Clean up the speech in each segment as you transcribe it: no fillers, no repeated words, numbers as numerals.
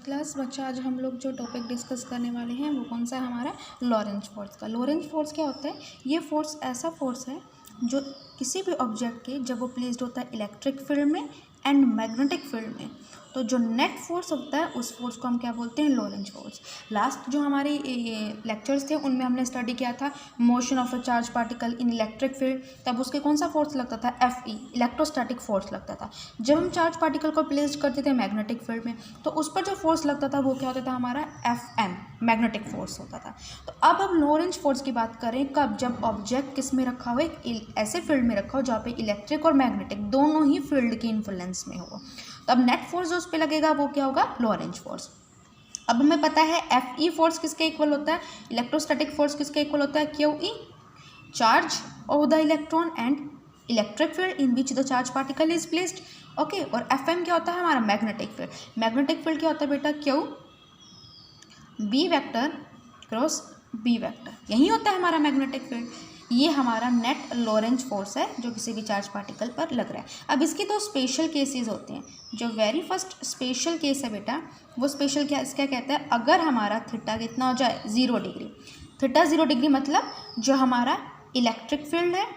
Class बच्चा, आज हम लोग जो टॉपिक डिस्कस करने वाले हैं वो कौन सा है हमारा, लॉरेंज फोर्स का। लॉरेंज फोर्स क्या होता है? ये फोर्स ऐसा फोर्स है जो किसी भी ऑब्जेक्ट के जब वो प्लेस्ड होता है इलेक्ट्रिक फील्ड में एंड मैग्नेटिक फील्ड में, तो जो नेट फोर्स होता है उस फोर्स को हम क्या बोलते हैं, लॉरेंज फोर्स। लास्ट जो हमारे लेक्चर्स थे उनमें हमने स्टडी किया था motion of a charge particle in electric field. तब उसके कौन सा फोर्स लगता था, Fe, इलेक्ट्रोस्टैटिक फोर्स लगता था। जब हम चार्ज पार्टिकल को प्लेस करते थे मैग्नेटिक फील्ड में तो उस पर जो फोर्स लगता था वो क्या होता था, हमारा Fm, मैग्नेटिक फोर्स होता था। तो अब हम लॉरेंज फोर्स की बात करें कब, जब ऑब्जेक्ट किस में रखा हो, एक ऐसे फील्ड में रखा हो जहाँ पे इलेक्ट्रिक और मैग्नेटिक दोनों ही फील्ड के इन्फ्लुएंस में हो। तब नेट फोर्स जो उस पर लगेगा वो क्या होगा, लॉरेंज फोर्स। अब हमें पता है Fe फोर्स किसके इक्वल होता है, इलेक्ट्रोस्टैटिक फोर्स किसके इक्वल होता है, QE, charge of the electron and electric field in which the charge particle is placed. Okay, और Fm क्या होता है, हमारा मैग्नेटिक फील्ड। मैग्नेटिक फील्ड क्या होता है बेटा, Q B vector cross B vector, यही होता है हमारा मैग्नेटिक फील्ड। ये हमारा नेट लॉरेंज फोर्स है जो किसी भी चार्ज पार्टिकल पर लग रहा है। अब इसके दो स्पेशल केसेस होते हैं। जो वेरी फर्स्ट स्पेशल केस है बेटा, वो स्पेशल क्या इसका कहता है, अगर हमारा थीटा कितना हो जाए, 0 डिग्री। थीटा 0 डिग्री मतलब जो हमारा इलेक्ट्रिक फील्ड है,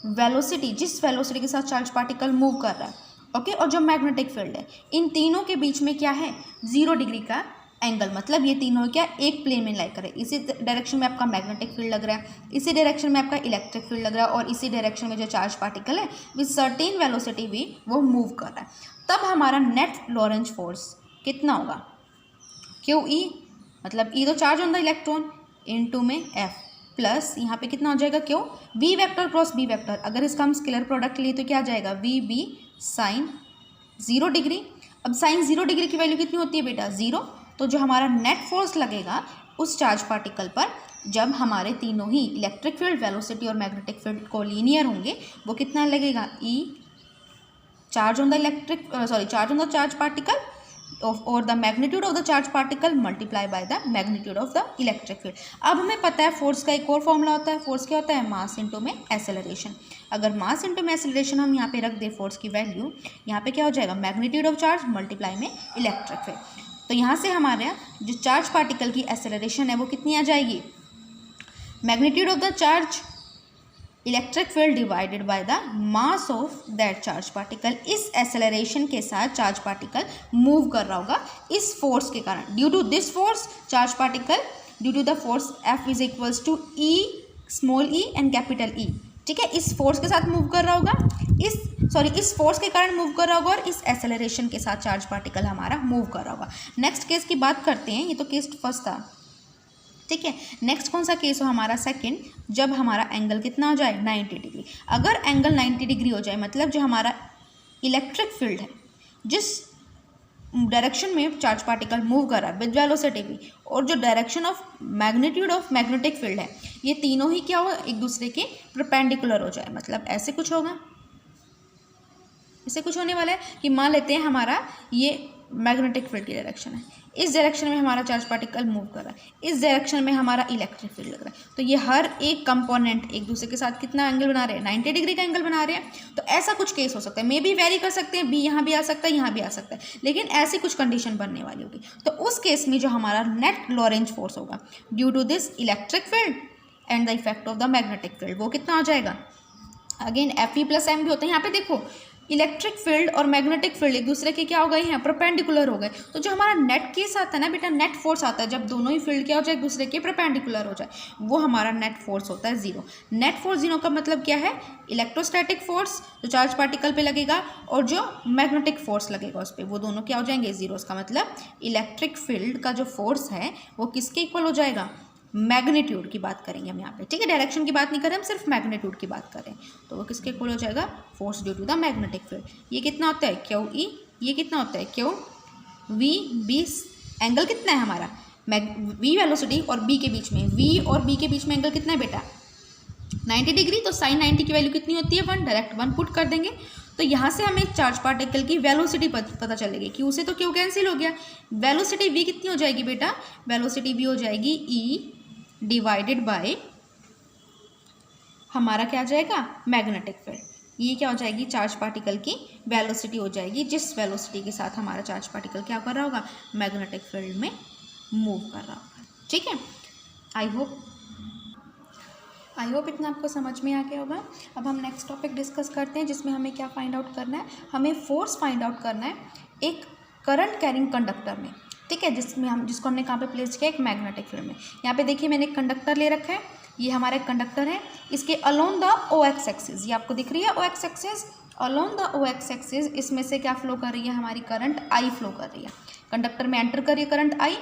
वेलोसिटी, जिस वेलोसिटी के साथ चार्ज पार्टिकल मूव कर रहा है, ओके, और जो मैग्नेटिक फील्ड है, इन तीनों के बीच में क्या है, 0 डिग्री का एंगल। मतलब ये तीनों क्या एक प्लेन में लाई करे। इसी डायरेक्शन में आपका मैग्नेटिक फील्ड लग रहा है, इसी डायरेक्शन में आपका इलेक्ट्रिक फील्ड लग रहा है, और इसी डायरेक्शन में जो चार्ज पार्टिकल है विद सर्टेन वेलोसिटी भी वो मूव कर रहा है। तब हमारा नेट लॉरेंज फोर्स कितना होगा, QE, मतलब E तो charge on the electron, into में F प्लस यहाँ पे कितना हो जाएगा, क्यों, V vector cross B vector. अगर इसका हम स्केलर प्रोडक्ट लिए तो क्या आ जाएगा, VB साइन 0 डिग्री। अब साइन 0 डिग्री की वैल्यू कितनी होती है बेटा, 0। तो जो हमारा नेट फोर्स लगेगा उस चार्ज पार्टिकल पर जब हमारे तीनों ही इलेक्ट्रिक फील्ड, वेलोसिटी और मैग्नेटिक फील्ड कोलिनियर होंगे, वो कितना लगेगा, E charge on the charge on the charge particle और the magnitude of the charge particle multiply by the magnitude of the electric field. अब हमें पता है फोर्स का एक और फॉर्मूला होता है। फोर्स क्या होता है, मास इंटू में एक्सेलरेशन। अगर मास इंटू में एक्सेलरेशन हम यहाँ पे रख दें फोर्स की वैल्यू, यहाँ पे क्या हो जाएगा, मैग्नीट्यूड ऑफ चार्ज मल्टीप्लाई में इलेक्ट्रिक फील्ड। तो यहाँ से हमारा जो चार्ज पार्टिकल की एक्सेलरेशन है वो कितनी आ जाएगी, magnitude of the charge electric field divided by the mass of that charge particle. इस एक्सेलरेशन के साथ चार्ज पार्टिकल मूव कर रहा होगा इस फोर्स के कारण। Due to this force charge particle, due to the force F is equals to E small e and capital E। ठीक है, इस फोर्स के साथ मूव कर रहा होगा, इस फोर्स के कारण मूव कर रहा होगा, और इस एक्सेलरेशन के साथ चार्ज पार्टिकल हमारा मूव कर रहा होगा। नेक्स्ट केस की बात करते हैं, ये तो केस फर्स्ट था। ठीक है, नेक्स्ट कौन सा केस हो हमारा, सेकंड, जब हमारा एंगल कितना हो जाए, 90 डिग्री। अगर एंगल 90 डिग्री हो जाए मतलब जो हमारा इलेक्ट्रिक फील्ड है, जिस डायरेक्शन में चार्ज पार्टिकल मूव कर रहा है विद वेलोसिटी भी, और जो direction of magnitude of magnetic field है, ये तीनों ही क्या हो, एक दूसरे के परपेंडिकुलर हो जाए। मतलब ऐसे कुछ होगा, ऐसे कुछ होने वाला है कि मान लेते हैं हमारा ये मैग्नेटिक फील्ड की डायरेक्शन है, इस डायरेक्शन में हमारा चार्ज पार्टिकल मूव कर रहा है, इस डायरेक्शन में हमारा इलेक्ट्रिक फील्ड लग रहा है। तो ये हर एक कंपोनेंट एक दूसरे के साथ कितना एंगल बना रहे हैं, 90 डिग्री का एंगल बना रहे हैं। तो ऐसा कुछ केस हो सकता है, मे बी वेरी कर सकते हैं, बी यहाँ भी आ सकता है, यहाँ भी आ सकता है, लेकिन ऐसी कुछ कंडीशन बनने वाली होगी। तो उस केस में जो हमारा नेट लॉरेंज फोर्स होगा due to this electric field and the effect of the magnetic field, वो कितना हो जाएगा, अगेन Fe प्लस एम भी होता है। यहाँ पे देखो इलेक्ट्रिक फील्ड और मैग्नेटिक फील्ड एक दूसरे के क्या हो गए हैं, परपेंडिकुलर हो गए। तो जो हमारा नेट केस आता है ना बेटा, नेट फोर्स आता है जब दोनों ही फील्ड क्या हो जाए, एक दूसरे के परपेंडिकुलर हो जाए, वो हमारा नेट फोर्स होता है 0। नेट फोर्स 0 का मतलब क्या है, इलेक्ट्रोस्टैटिक फोर्स जो चार्ज पार्टिकल पे लगेगा और जो मैग्नेटिक फोर्स लगेगा उस पर, वो दोनों क्या हो जाएंगे, 0। इसका मतलब इलेक्ट्रिक फील्ड का जो फोर्स है वो किसके इक्वल हो जाएगा, मैग्नीट्यूड की बात करेंगे हम यहाँ पे। ठीक है, डायरेक्शन की बात नहीं करें हम, सिर्फ मैग्नीट्यूड की बात करें तो वो किसके इक्वल हो जाएगा, force due to the magnetic field. ये कितना होता है, QE, ये कितना होता है, QV। एंगल कितना है हमारा, V वेलोसिटी और B के बीच में, V और B के बीच में एंगल कितना है बेटा, 90 डिग्री। तो साइन 90 की वैल्यू कितनी होती है, 1, डायरेक्ट 1 पुट कर देंगे। तो यहाँ से हमें चार्ज पार्टिकल की वेलोसिटी पता चलेगी, Q से तो Q कैंसिल हो गया, वेलोसिटी V कितनी हो जाएगी बेटा, वेलोसिटी V हो जाएगी E डिवाइडेड बाय हमारा क्या आ जाएगा, मैग्नेटिक फील्ड। ये क्या हो जाएगी, चार्ज पार्टिकल की वेलोसिटी हो जाएगी, जिस वेलोसिटी के साथ हमारा चार्ज पार्टिकल क्या कर रहा होगा, मैग्नेटिक फील्ड में मूव कर रहा होगा। ठीक है, आई होप इतना आपको समझ में आ गया होगा। अब हम नेक्स्ट टॉपिक डिस्कस करते हैं, जिसमें हमें क्या फाइंड आउट करना है, हमें फोर्स फाइंड आउट करना है एक करंट कैरिंग कंडक्टर में। ठीक है, जिसको हमने कहाँ पे प्लेस किया, एक मैग्नेटिक फील्ड में। यहाँ पे देखिए मैंने एक कंडक्टर ले रखा है, ये हमारा एक कंडक्टर है, इसके अलोंग द OX एक्सिस, ये आपको दिख रही है OX axis, along the OX axis इसमें से क्या फ्लो कर रही है, हमारी करंट I फ्लो कर रही है। कंडक्टर में एंटर कर रही है करंट I,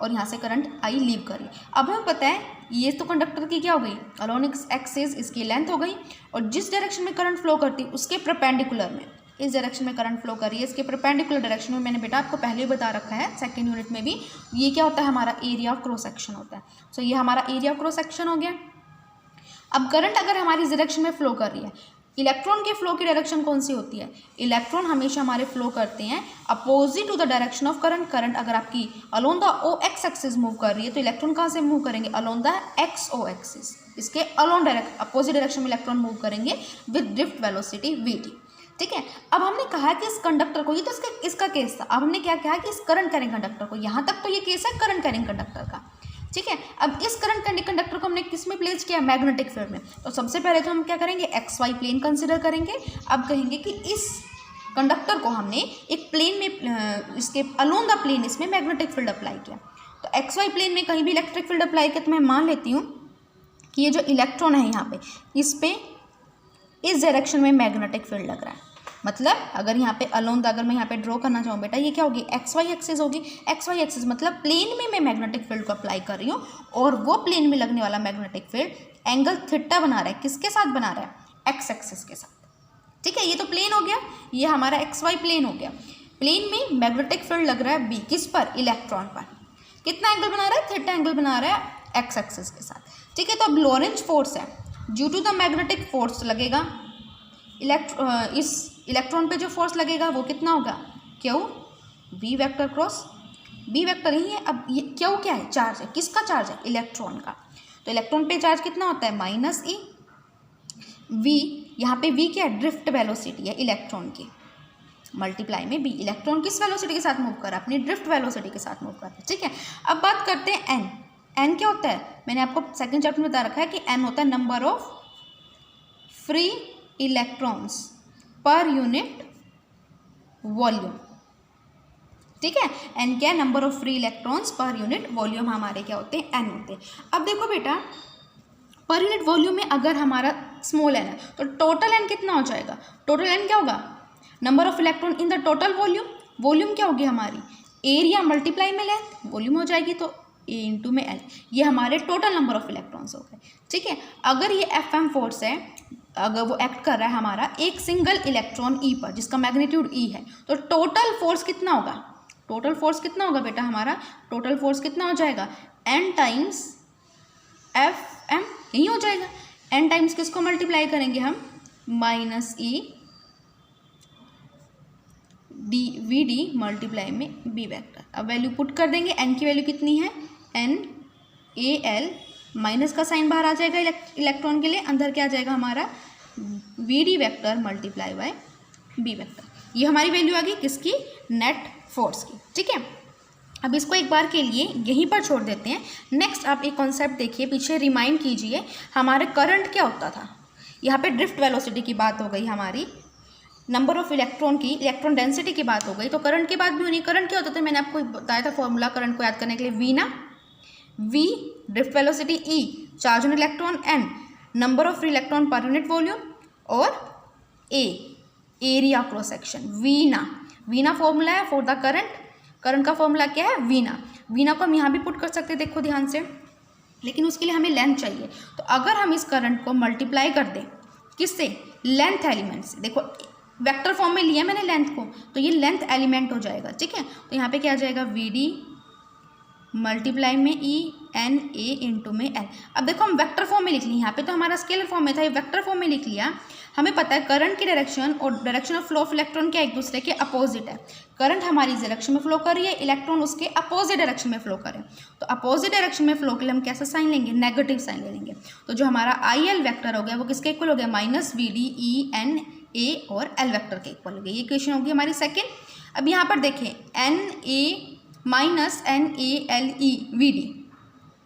और यहाँ से करंट I लीव कर रही है। अब हमें पता है ये तो कंडक्टर की क्या हो गई, अलोंग एक्सिस, इसकी लेंथ हो गई, और जिस डायरेक्शन में करंट फ्लो करती है उसके परपेंडिकुलर में, इस डायरेक्शन में करंट फ्लो कर रही है, इसके परपेंडिकुलर डायरेक्शन में, मैंने बेटा आपको पहले ही बता रखा है सेकंड यूनिट में भी, ये क्या होता है, हमारा एरिया ऑफ क्रॉस सेक्शन होता है। सो ये हमारा एरिया ऑफ क्रॉस सेक्शन हो गया। अब करंट अगर हमारी इस डायरेक्शन में फ्लो कर रही है, इलेक्ट्रॉन के फ्लो की डायरेक्शन कौन सी होती है, इलेक्ट्रॉन हमेशा हमारे फ्लो करते हैं opposite to the direction of current. Current अगर आपकी along the OX axis move कर रही है, तो इलेक्ट्रॉन कहाँ से मूव करेंगे, अलोंग द XO एक्सिस, इसके अलोंग अपोजिट डायरेक्शन में इलेक्ट्रॉन मूव करेंगे विद ड्रिफ्ट वेलोसिटी VT। ठीक है, अब हमने कहा कि इस कंडक्टर को, ये तो इसका केस था, अब हमने क्या कहा कि इस करंट कैरिंग कंडक्टर को, यहाँ तक तो ये केस है करंट कैरिंग कंडक्टर का। ठीक है, अब इस करंट कैरिंग कंडक्टर को हमने किस में प्लेस किया, मैग्नेटिक फील्ड में। तो सबसे पहले तो हम क्या करेंगे, XY प्लेन कंसिडर करेंगे। अब कहेंगे कि इस कंडक्टर को हमने एक प्लेन में, इसके अलोंग द प्लेन इसमें मैग्नेटिक फील्ड अप्लाई किया। तो XY प्लेन में कहीं भी इलेक्ट्रिक फील्ड अप्लाई किया, तो मैं मान लेती हूँ कि ये जो इलेक्ट्रॉन है यहाँ पे, इस पे इस डायरेक्शन में मैग्नेटिक फील्ड लग रहा है। मतलब अगर यहाँ पे अलोंग, अगर मैं यहाँ पे ड्रॉ करना चाहूँ बेटा, ये क्या होगी, XY एक्सिस होगी। XY एक्सिस मतलब प्लेन में मैं मैग्नेटिक फील्ड को अप्लाई कर रही हूँ, और वो प्लेन में लगने वाला मैग्नेटिक फील्ड एंगल थीटा बना रहा है, किसके साथ बना रहा है, X एक्सिस के साथ। ठीक है, ये तो प्लेन हो गया, ये हमारा XY प्लेन हो गया। प्लेन में मैग्नेटिक फील्ड लग रहा है B, किस पर, इलेक्ट्रॉन पर। कितना एंगल बना रहा है, थीटा एंगल बना रहा है X एक्सिस के साथ। ठीक है, तो अब लॉरेंज फोर्स है, due to the magnetic force लगेगा, इस इलेक्ट्रॉन पे जो फोर्स लगेगा वो कितना होगा, Q V vector cross B vector ही है। अब ये क्यू क्या है, चार्ज है, किसका चार्ज है, इलेक्ट्रॉन का। तो इलेक्ट्रॉन पे चार्ज कितना होता है, -E। V यहाँ पे V क्या है, ड्रिफ्ट वेलोसिटी है इलेक्ट्रॉन की, मल्टीप्लाई में B। इलेक्ट्रॉन किस वेलोसिटी के साथ मूव कर रहा है, अपनी ड्रिफ्ट वेलोसिटी के साथ मूव कर रहा है। ठीक है, अब बात करते हैं N। N क्या होता है, मैंने आपको सेकंड चैप्टर में बता रखा है कि N होता है नंबर ऑफ फ्री इलेक्ट्रॉन्स पर यूनिट वॉल्यूम। ठीक है, N क्या है, नंबर ऑफ फ्री इलेक्ट्रॉन्स पर यूनिट वॉल्यूम हमारे क्या होते हैं, N होते हैं। अब देखो बेटा, पर यूनिट वॉल्यूम में अगर हमारा स्मॉल n है, तो टोटल n कितना हो जाएगा, टोटल n क्या होगा, number of electron in the total volume. Volume क्या होगी हमारी, एरिया मल्टीप्लाई में लेंथ, वॉल्यूम हो जाएगी तो A इंटू में L, ये हमारे टोटल नंबर ऑफ इलेक्ट्रॉन्स हो गए। ठीक है, अगर ये FM फोर्स है, अगर वो एक्ट कर रहा है हमारा एक सिंगल इलेक्ट्रॉन E पर, जिसका मैग्नीट्यूड E है, तो टोटल फोर्स कितना होगा, टोटल फोर्स कितना होगा बेटा, हमारा टोटल फोर्स कितना हो जाएगा, N टाइम्स FM, यही हो जाएगा। N टाइम्स किसको मल्टीप्लाई करेंगे हम, -E VD मल्टीप्लाई में B वेक्टर। अब वैल्यू पुट कर देंगे, N की वैल्यू कितनी है, NaL, माइनस का साइन बाहर आ जाएगा इलेक्ट्रॉन के लिए, अंदर क्या आ जाएगा हमारा VD vector multiply by B vector. ये हमारी वैल्यू आ गई किसकी, नेट फोर्स की। ठीक है, अब इसको एक बार के लिए यहीं पर छोड़ देते हैं। नेक्स्ट आप एक कॉन्सेप्ट देखिए, पीछे रिमाइंड कीजिए, हमारे करंट क्या होता था, यहाँ पे ड्रिफ्ट वेलोसिटी की बात हो गई, हमारी नंबर ऑफ इलेक्ट्रॉन की, इलेक्ट्रॉन डेंसिटी की बात हो गई, तो करंट की बात भी होनी। करंट क्या होता था, मैंने आपको बताया था फॉर्मूला करंट को याद करने के लिए, V ना, V drift velocity E, charge on electron N, number of free electron per unit volume, और A area cross section. Veena formula है फॉर द करंट। करंट का फॉर्मूला क्या है, वीना को हम यहाँ भी पुट कर सकते हैं, देखो ध्यान से, लेकिन उसके लिए हमें लेंथ चाहिए। तो अगर हम इस करंट को मल्टीप्लाई कर दें किससे, लेंथ एलिमेंट से, देखो वेक्टर फॉर्म में लिया मैंने लेंथ को, तो ये लेंथ एलिमेंट हो जाएगा। ठीक है, तो यहाँ पे क्या आ जाएगा, VD मल्टीप्लाई में ENA इंटू में L। अब देखो हम वेक्टर फॉर्म में लिख लिया, यहाँ पे तो हमारा स्केलर फॉर्म में था, ये वेक्टर फॉर्म में लिख लिया। हमें पता है करंट की डायरेक्शन और direction of flow of electron क्या एक दूसरे के अपोजिट है। करंट हमारी इस डायरेक्शन में फ्लो कर रही है, इलेक्ट्रॉन उसके अपोजिट डायरेक्शन में फ्लो करे, तो अपोजिट डायरेक्शन में फ्लो के लिए हम कैसा साइन लेंगे, नेगेटिव साइन ले लेंगे। तो जो हमारा IL वेक्टर हो गया वो किसके इक्वल हो गया, -VD ENA ए और एल वेक्टर के इक्वल होगी। ये क्वेश्चन होगी हमारी सेकेंड। अब यहाँ पर देखें N A minus N A L E V D,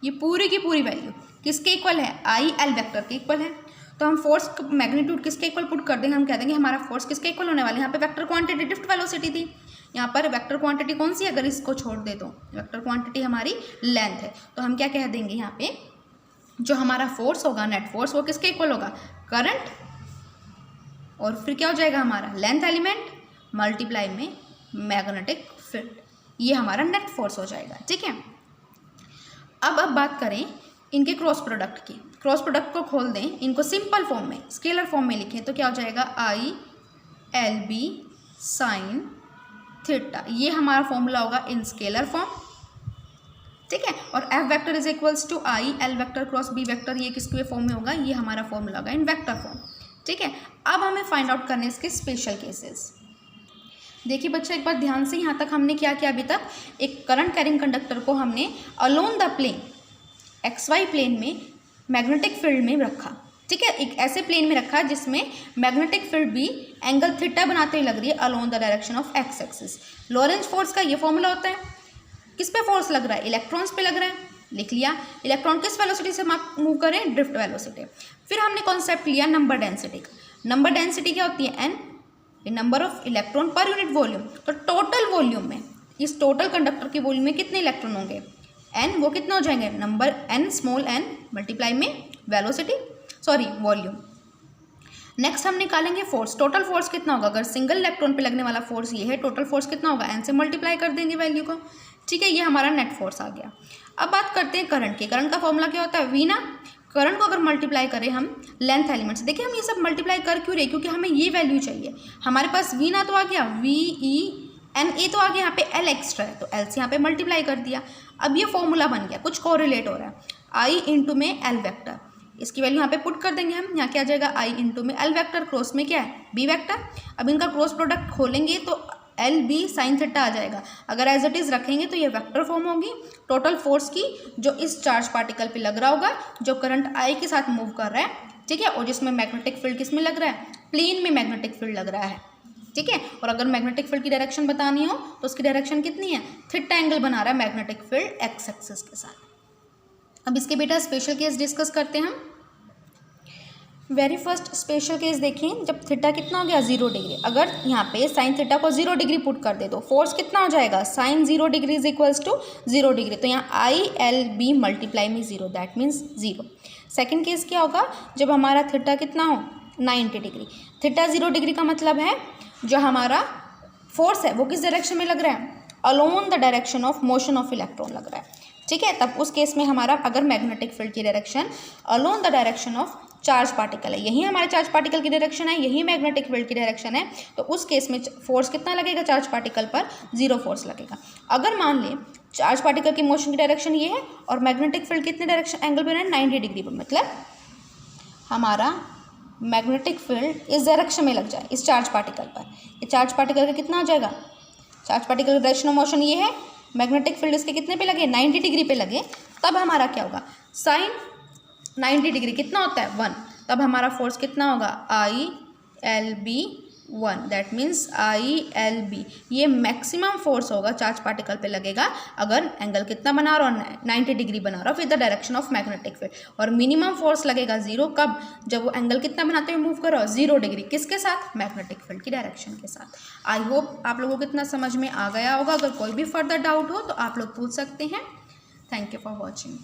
ये पूरी की पूरी वैल्यू किसके इक्वल है, आई एल वेक्टर के इक्वल है। तो हम फोर्स मैग्नीट्यूड किसके इक्वल पुट कर देंगे, हम कह देंगे हमारा फोर्स किसके इक्वल होने वाला है। यहाँ पे वेक्टर क्वांटिटी ड्रिफ्ट वेलोसिटी थी, यहाँ पर वेक्टर क्वांटिटी कौन सी है, अगर इसको छोड़ दे तो वेक्टर क्वांटिटी हमारी लेंथ है। तो हम क्या कह देंगे यहाँ पे जो हमारा फोर्स होगा नेट फोर्स वो किसके इक्वल होगा, करंट और फिर क्या हो जाएगा हमारा लेंथ एलिमेंट मल्टीप्लाई में मैग्नेटिक फील्ड, ये हमारा नेट फोर्स हो जाएगा। ठीक है, अब बात करें इनके क्रॉस प्रोडक्ट की। क्रॉस प्रोडक्ट को खोल दें, इनको सिंपल फॉर्म में स्केलर फॉर्म में लिखें तो क्या हो जाएगा, I L B sine theta, ये हमारा फॉर्मूला होगा इन स्केलर फॉर्म। ठीक है, और F vector is equals to I L vector cross B vector, ये किसके फॉर्म में होगा, ये हमारा फॉर्मूला होगा इन वेक्टर फॉर्म। ठीक है, अब हमें फाइंड आउट करने इसके स्पेशल केसेस। देखिए बच्चा एक बार ध्यान से, यहाँ तक हमने क्या किया, अभी तक एक करंट कैरिंग कंडक्टर को हमने along the plane X Y plane में मैग्नेटिक फील्ड में रखा। ठीक है, एक ऐसे प्लेन में रखा जिसमें मैग्नेटिक फील्ड भी एंगल थीटा बनाते हुए लग रही है along the direction of X axis. Lorentz force का ये फॉर्मूला होता है, किस पे फोर्स लग रहा है, इलेक्ट्रॉन्स पे लग रहा है, लिख लिया। इलेक्ट्रॉन किस वेलोसिटी से मूव करें, ड्रिफ्ट वेलोसिटी। फिर हमने कॉन्सेप्ट लिया नंबर डेंसिटी का। नंबर डेंसिटी क्या होती है, N number of electron per unit volume. तो टोटल वॉल्यूम में, इस टोटल कंडक्टर के वॉल्यूम में कितने इलेक्ट्रॉन होंगे, एन, वो कितना हो जाएंगे, number N small N multiply में वेलोसिटी सॉरी वॉल्यूम। नेक्स्ट हम निकालेंगे फोर्स। टोटल फोर्स कितना होगा, अगर सिंगल इलेक्ट्रॉन पे लगने वाला फोर्स ये है, टोटल फोर्स कितना होगा, एन से मल्टीप्लाई कर देंगे वैल्यू को। ठीक है, ये हमारा नेट फोर्स आ गया। अब बात करते हैं करंट की। करंट का फॉर्मूला क्या होता है, वी ना। करंट को अगर मल्टीप्लाई करें हम लेंथ एलिमेंट से, देखिए हम ये सब मल्टीप्लाई कर क्यों रहे, क्योंकि हमें ये वैल्यू चाहिए। हमारे पास वी ना तो आ गया, वी ई एन ए तो आ गया, यहाँ पे एल एक्स्ट्रा है तो एल से यहाँ पे मल्टीप्लाई कर दिया। अब ये फॉर्मूला बन गया, कुछ कोरिलेट हो रहा है, आई इंटू में एल वेक्टर, इसकी वैल्यू यहाँ पे पुट कर देंगे हम। यहाँ क्या आ जाएगा, आई इंटू में एल वेक्टर, क्रॉस में क्या है, बी वेक्टर। अब इनका क्रॉस प्रोडक्ट खोलेंगे तो एल बी साइन थीटा आ जाएगा। अगर एज इट इज़ रखेंगे तो ये वेक्टर फॉर्म होगी टोटल फोर्स की, जो इस चार्ज पार्टिकल पे लग रहा होगा, जो करंट आई के साथ मूव कर रहा है। ठीक है, और जिसमें मैग्नेटिक फील्ड किस में लग रहा है, प्लेन में मैग्नेटिक फील्ड लग रहा है। ठीक है, और अगर मैग्नेटिक फील्ड की डायरेक्शन बतानी हो तो उसकी डायरेक्शन कितनी है, थीटा एंगल बना रहा है मैग्नेटिक फील्ड एक्स एक्सिस के साथ। अब इसके बेटा स्पेशल केस डिस्कस करते हैं हम। वेरी फर्स्ट स्पेशल केस देखें, जब थीटा कितना हो गया 0 डिग्री, अगर यहाँ पे साइन थीटा को 0 डिग्री पुट कर दे तो फोर्स कितना हो जाएगा, sine 0 degree is equals to 0 degree. तो यहाँ आई एल बी मल्टीप्लाई में 0, दैट मीन्स 0। सेकेंड केस क्या होगा, जब हमारा थीटा कितना हो 90 डिग्री। थीटा 0 डिग्री का मतलब है जो हमारा फोर्स है वो किस डायरेक्शन में लग रहा है, along the direction of motion of electron लग रहा है। ठीक है, तब उस केस में हमारा अगर मैग्नेटिक फील्ड की direction alone the direction of charge particle है, यही हमारे चार्ज पार्टिकल की डायरेक्शन है, यही मैग्नेटिक फील्ड की डायरेक्शन है, तो उस केस में फोर्स कितना लगेगा चार्ज पार्टिकल पर, 0 फोर्स लगेगा। अगर मान लें चार्ज पार्टिकल की मोशन की डायरेक्शन ये है और मैग्नेटिक फील्ड कितने डायरेक्शन एंगल पे है, 90 डिग्री पर, मतलब हमारा मैग्नेटिक फील्ड इस डायरेक्शन में लग जाए, इस चार्ज पार्टिकल पर, ये चार्ज पार्टिकल का कितना हो जाएगा, चार्ज पार्टिकल का डायरेक्शन ऑफ मोशन ये है, मैग्नेटिक फील्ड इसके कितने पे लगे, 90 डिग्री पे लगे, तब हमारा क्या होगा, साइन 90 डिग्री कितना होता है 1, तब हमारा फोर्स कितना होगा, I L B 1, that means I L B. ये मैक्सिमम फोर्स होगा चार्ज पार्टिकल पे लगेगा अगर एंगल कितना बना रहा हो, 90 डिग्री बना रहा हो with the direction of magnetic field. और मिनिमम फोर्स लगेगा 0 कब, जब वो एंगल कितना बनाते हुए मूव कर रहा हो, 0 डिग्री, किसके साथ, मैग्नेटिक फील्ड की डायरेक्शन के साथ। आई होप आप लोगों को कितना समझ में आ गया होगा। अगर कोई भी फर्दर डाउट हो तो आप लोग पूछ सकते हैं। Thank you for watching.